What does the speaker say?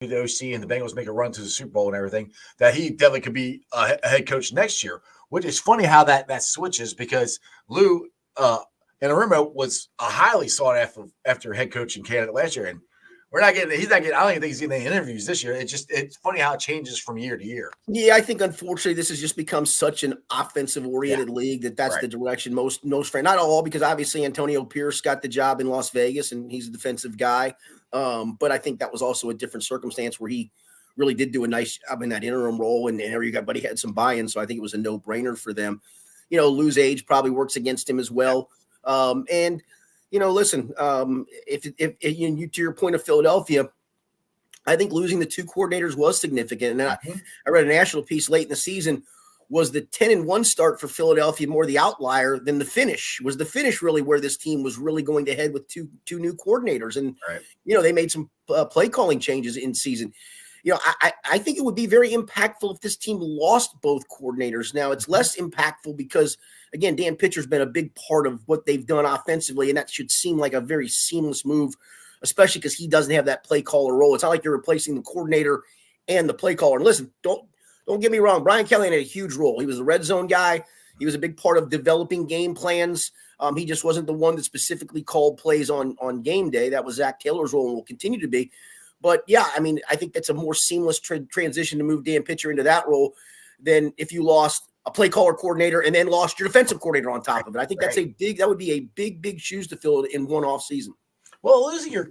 the OC and the Bengals make a run to the Super Bowl and everything, that he definitely could be a head coach next year. Which is funny how that switches because Lou Anarumo was a highly sought after head coach in Canada last year, and he's not getting. I don't even think he's getting any interviews this year. It's funny how it changes from year to year. Yeah, I think unfortunately this has just become such an offensive oriented league that's Right. the direction most not all, because obviously Antonio Pierce got the job in Las Vegas and he's a defensive guy. But I think that was also a different circumstance where he really did do a nice job in that interim role, and everybody had some buy-in. So I think it was a no-brainer for them. Lou's age probably works against him as well. And listen, if to your point of Philadelphia, I think losing the two coordinators was significant. And I read a national piece late in the season. Was the 10-1 start for Philadelphia more the outlier than the finish? Was the finish really where this team was really going to head with two new coordinators? And, they made some play calling changes in season. I think it would be very impactful if this team lost both coordinators. Now, it's less impactful because, again, Dan Pitcher's been a big part of what they've done offensively, and that should seem like a very seamless move, especially because he doesn't have that play caller role. It's not like you're replacing the coordinator and the play caller. And listen, don't get me wrong. Brian Callahan had a huge role. He was a red zone guy. He was a big part of developing game plans. He just wasn't the one that specifically called plays on game day. That was Zach Taylor's role and will continue to be. But, yeah, I think that's a more seamless transition to move Dan Pitcher into that role than if you lost a play caller coordinator and then lost your defensive coordinator on top of it. I think that would be a big shoes to fill in one off season. Well, losing your